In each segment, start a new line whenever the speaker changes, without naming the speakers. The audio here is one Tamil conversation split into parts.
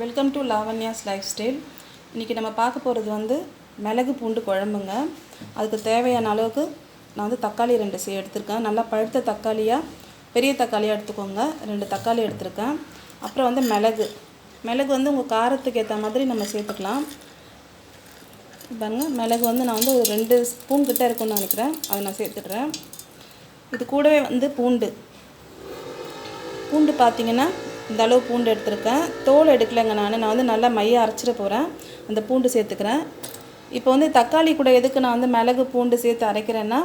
Welcome to Lavanya's life style. இன்றைக்கி நம்ம பார்க்க போகிறது வந்து மிளகு பூண்டு குழம்புங்க. அதுக்கு தேவையான அளவுக்கு நான் வந்து தக்காளி 2 எடுத்திருக்கேன். நல்லா பழுத்த தக்காளியாக பெரிய தக்காளியாக எடுத்துக்கோங்க. 2 தக்காளி எடுத்திருக்கேன். அப்புறம் வந்து மிளகு வந்து உங்கள் காரத்துக்கு ஏற்ற மாதிரி நம்ம சேர்த்துக்கலாம். பாருங்க, மிளகு வந்து நான் வந்து ஒரு 2 ஸ்பூன் கிட்டே இருக்குன்னு நினைக்கிறேன். அதை நான் சேர்த்துடுறேன். இது கூடவே வந்து பூண்டு பார்த்திங்கன்னா இந்த அளவு பூண்டு எடுத்துருக்கேன். தோல் எடுக்கலைங்க. நான் வந்து நல்லா மைய அரைச்சிட போகிறேன். அந்த பூண்டு சேர்த்துக்கிறேன். இப்போ வந்து தக்காளி கூட எதுக்கு நான் வந்து மிளகு பூண்டு சேர்த்து அரைக்கிறேன்னா,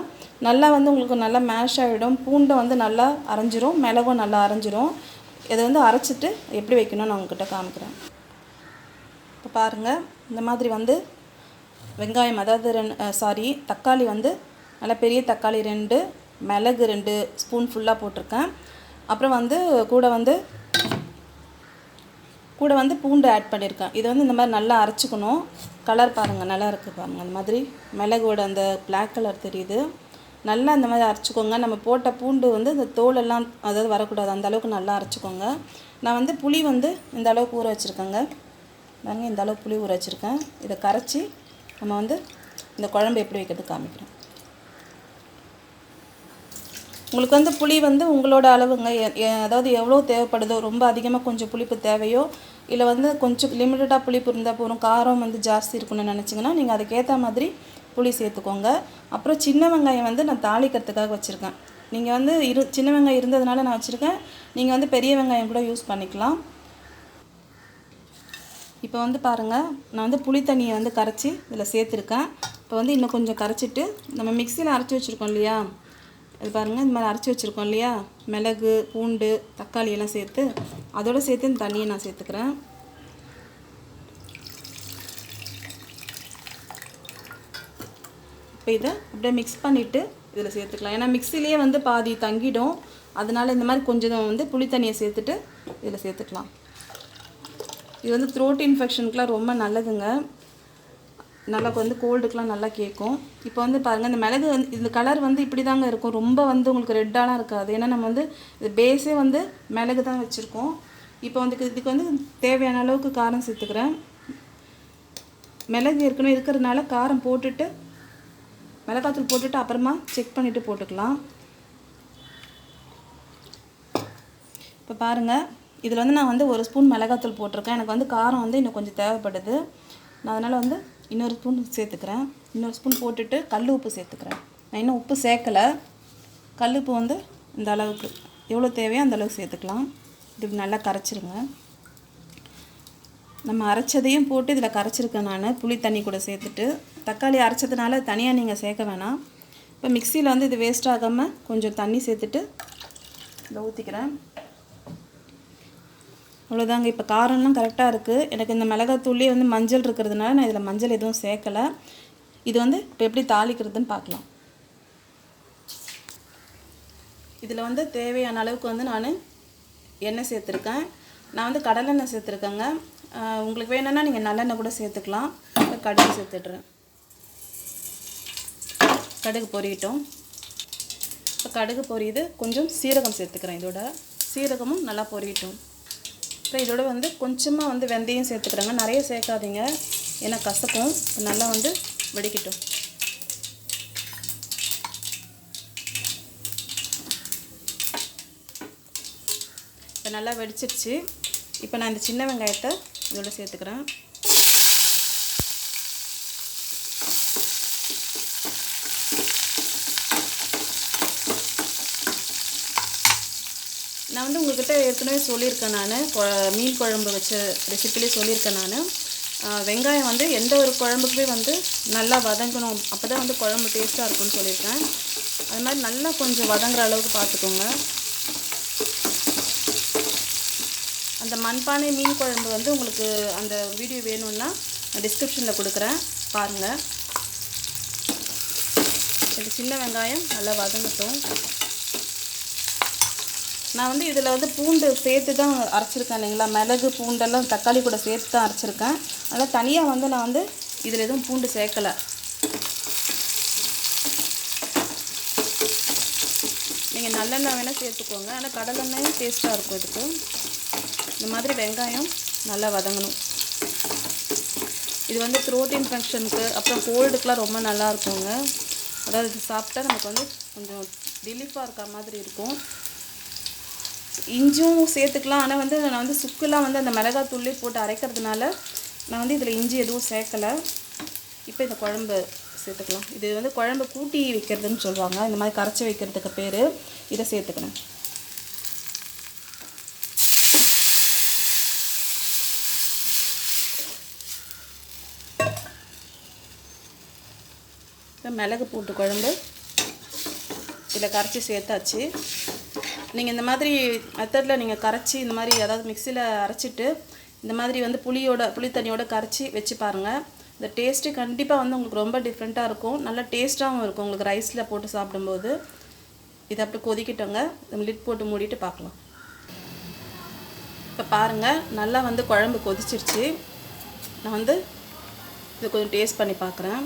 நல்லா வந்து உங்களுக்கு நல்லா மேஷ் ஆகிடும். பூண்டை வந்து நல்லா அரைஞ்சிரும், மிளகும் நல்லா அரைஞ்சிரும். இதை வந்து அரைச்சிட்டு எப்படி வைக்கணும்னு நான் உங்ககிட்ட காமிக்கிறேன். இப்போ பாருங்கள், இந்த மாதிரி வந்து வெங்காயம், அதாவது தக்காளி வந்து நல்லா பெரிய தக்காளி 2, மிளகு 2 ஸ்பூன் ஃபுல்லாக போட்டிருக்கேன். அப்புறம் வந்து கூட வந்து பூண்டு ஆட் பண்ணியிருக்கேன். இதை வந்து இந்த மாதிரி நல்லா அரைச்சிக்கணும். கலர் பாருங்கள், நல்லா இருக்குது பாருங்கள். அந்த மாதிரி மிளகோட அந்த பிளாக் கலர் தெரியுது. நல்லா இந்த மாதிரி அரைச்சிக்கோங்க. நம்ம போட்ட பூண்டு வந்து இந்த தோலெல்லாம் அதாவது வரக்கூடாது, அந்த அளவுக்கு நல்லா அரைச்சிக்கோங்க. நான் வந்து புளி வந்து இந்த அளவுக்கு ஊற வச்சுருக்கேங்க. பாருங்கள், இந்த அளவுக்கு புளி ஊற வச்சுருக்கேன். இதை கரைச்சி நம்ம வந்து இந்த குழம்பு எப்படி வைக்கிறது காமிக்கிறேன். உங்களுக்கு வந்து புளி வந்து உங்களோட அளவுங்க, அதாவது எவ்வளோ தேவைப்படுதோ, ரொம்ப அதிகமாக கொஞ்சம் புளிப்பு தேவையோ, இல்லை வந்து கொஞ்சம் லிமிட்டடாக புளிப்பு இருந்தால் போதும், காரம் வந்து ஜாஸ்தி இருக்குன்னு நினச்சிங்கன்னா நீங்கள் அதுக்கேற்ற மாதிரி புளி சேர்த்துக்கோங்க. அப்புறம் சின்ன வெங்காயம் வந்து நான் தாளிக்கிறதுக்காக வச்சுருக்கேன். நீங்கள் வந்து சின்ன வெங்காயம் இருந்ததுனால நான் வச்சுருக்கேன். நீங்கள் வந்து பெரிய வெங்காயம் கூட யூஸ் பண்ணிக்கலாம். இப்போ வந்து பாருங்கள், நான் வந்து புளி தண்ணியை வந்து கரைச்சி இதில் சேர்த்துருக்கேன். இப்போ வந்து இன்னும் கொஞ்சம் கரைச்சிட்டு நம்ம மிக்சியில் அரைச்சி வச்சுருக்கோம் இல்லையா, இது பாருங்கள், இந்த மாதிரி அரைச்சி வச்சுருக்கோம் இல்லையா, மிளகு பூண்டு தக்காளி எல்லாம் சேர்த்து அதோடு சேர்த்து இந்த தண்ணியை நான் சேர்த்துக்கிறேன். இப்போ இதை அப்படியே மிக்ஸ் பண்ணிவிட்டு இதில் சேர்த்துக்கலாம். ஏன்னா மிக்சிலேயே வந்து பாதி தங்கிடும். அதனால் இந்த மாதிரி கொஞ்சம் வந்து புளி தண்ணியை சேர்த்துட்டு இதில் சேர்த்துக்கலாம். இது வந்து த்ரோட் இன்ஃபெக்ஷனுக்குலாம் ரொம்ப நல்லதுங்க. நல்லா வந்து கோல்டுக்கெலாம் நல்லா கேட்கும். இப்போ வந்து பாருங்கள், இந்த மிளகு வந்து இந்த கலர் வந்து இப்படி தாங்க இருக்கும். ரொம்ப வந்து உங்களுக்கு ரெட்டாலாம் இருக்காது. ஏன்னா நம்ம வந்து இது பேஸே வந்து மிளகு தான் வச்சுருக்கோம். இப்போ வந்து இதுக்கு வந்து தேவையான அளவுக்கு காரம் சேர்த்துக்கிறேன். மிளகு ஏற்கனவே இருக்கிறதுனால காரம் போட்டுட்டு மிளகாத்தூள் போட்டுட்டு அப்புறமா செக் பண்ணிவிட்டு போட்டுக்கலாம். இப்போ பாருங்கள், இதில் வந்து நான் வந்து 1 ஸ்பூன் மிளகாத்தூள் போட்டிருக்கேன். எனக்கு வந்து காரம் வந்து இன்னும் கொஞ்சம் தேவைப்படுது. நான் அதனால் வந்து இன்னொரு ஸ்பூன் சேர்த்துக்கிறேன். இன்னொரு ஸ்பூன் போட்டுட்டு கல் உப்பு சேர்த்துக்கிறேன். நான் இன்னும் உப்பு சேர்க்கலை. கல் உப்பு வந்து இந்த அளவுக்கு எவ்வளோ தேவையோ அந்த அளவுக்கு சேர்த்துக்கலாம். இது நல்லா கரைச்சிருங்க. நம்ம அரைச்சதையும் போட்டு இதில் கரைச்சிருக்கேன் நான், புளி தண்ணி கூட சேர்த்துட்டு. தக்காளி அரைச்சதுனால தனியாக நீங்கள் சேர்க்க வேணாம். இப்போ மிக்சியில் வந்து இது வேஸ்ட் ஆகாமல் கொஞ்சம் தண்ணி சேர்த்துட்டு இதை ஊற்றிக்கிறேன். அவ்வளோதாங்க. இப்போ காரம்லாம் கரெக்டாக இருக்குது. எனக்கு இந்த மிளகாத்தூள்லேயே வந்து மஞ்சள் இருக்கிறதுனால நான் இதில் மஞ்சள் எதுவும் சேர்க்கலை. இது வந்து இப்போ எப்படி தாளிக்கிறதுன்னு பார்க்கலாம். இதில் வந்து தேவையான அளவுக்கு வந்து நான் எண்ணெய் சேர்த்துருக்கேன். நான் வந்து கடலெண்ணெய் சேர்த்துருக்கேங்க. உங்களுக்கு வேணும்னா நீங்கள் நல்லெண்ணெய் கூட சேர்த்துக்கலாம். இப்போ கடுகு சேர்த்துடுறேன். கடுகு பொரியட்டும். இப்போ கடுகு பொரியுது. கொஞ்சம் சீரகம் சேர்த்துக்கிறேன். இதோட சீரகமும் நல்லா பொரியட்டும். அப்புறம் இதோட வந்து கொஞ்சமாக வந்து வெந்தயம் சேர்த்துக்கிறேங்க. நிறைய சேர்க்காதீங்க, ஏன்னா கசக்கும். நல்லா வந்து வெடிக்கட்டும். இப்போ நல்லா வெடிச்சிருச்சு. இப்போ நான் இந்த சின்ன வெங்காயத்தை இதோட சேர்த்துக்கிறேன். நான் வந்து உங்கள்கிட்ட ஏற்கனவே சொல்லியிருக்கேன். நான் மீன் குழம்பு வச்ச ரெசிப்பிலே சொல்லியிருக்கேன். நான் வெங்காயம் வந்து எந்த ஒரு குழம்புக்குமே வந்து நல்லா வதங்கணும், அப்போ தான் வந்து குழம்பு டேஸ்ட்டாக இருக்கும்னு சொல்லியிருக்கேன். அது மாதிரி நல்லா கொஞ்சம் வதங்குற அளவுக்கு பார்த்துக்கோங்க. அந்த மண்பானை மீன் குழம்பு வந்து உங்களுக்கு அந்த வீடியோ வேணும்னா நான் டிஸ்கிரிப்ஷனில் கொடுக்குறேன், பாருங்கள். இந்த சின்ன வெங்காயம் நல்லா வதங்கட்டும். நான் வந்து இதில் வந்து பூண்டு சேர்த்து தான் அரைச்சிருக்கேன் இல்லைங்களா, மிளகு பூண்டெல்லாம் தக்காளி கூட சேர்த்து தான் அரைச்சிருக்கேன். அதனால் தனியாக வந்து நான் வந்து இதில் எதுவும் பூண்டு சேர்க்கலை. நீங்கள் நல்லெண்ணெய் வேணால் சேர்த்துக்கோங்க. ஆனால் கடலெண்ணெயும் டேஸ்ட்டாக இருக்கும் இதுக்கு. இந்த மாதிரி வெங்காயம் நல்லா வதங்கணும். இது வந்து த்ரோட் இன்ஃபெக்ஷனுக்கு அப்புறம் கோல்டுக்கெலாம் ரொம்ப நல்லா இருக்குங்க. அதாவது இது சாப்பிட்டா நமக்கு வந்து கொஞ்சம் ரிலீஃபாக இருக்க மாதிரி இருக்கும். இஞ்சும் சேர்த்துக்கலாம். ஆனால் வந்து நான் வந்து சுக்குலாம் வந்து அந்த மிளகாத்தூள்லேயே போட்டு அரைக்கிறதுனால நான் வந்து இதில் இஞ்சி எதுவும் சேர்க்கலை. இப்போ இந்த குழம்பு சேர்த்துக்கலாம். இது வந்து குழம்பு கூட்டி வைக்கிறதுன்னு சொல்லுவாங்க, இந்த மாதிரி கரைச்சி வைக்கிறதுக்கு பேர். இதை சேர்த்துக்கணும். இப்போ மிளகு பூண்டு குழம்பு இதில் கரைச்சி சேர்த்தாச்சு. நீங்கள் இந்த மாதிரி மெத்தடில் நீங்கள் கரைச்சி இந்த மாதிரி அதாவது மிக்சியில் அரைச்சிட்டு இந்த மாதிரி வந்து புளி தண்ணியோட கரைச்சி வச்சு பாருங்கள். இந்த டேஸ்ட்டு கண்டிப்பாக வந்து உங்களுக்கு ரொம்ப டிஃப்ரெண்ட்டாக இருக்கும். நல்லா டேஸ்ட்டாகவும் இருக்கும் உங்களுக்கு ரைஸில் போட்டு சாப்பிடும்போது. இதை அப்படி கொதிக்கிட்டோங்க. நம்ம லிட் போட்டு மூடிட்டு பார்க்கலாம். இப்போ பாருங்கள், நல்லா வந்து குழம்பு கொதிச்சிருச்சு. நான் வந்து இதை கொஞ்சம் டேஸ்ட் பண்ணி பார்க்குறேன்.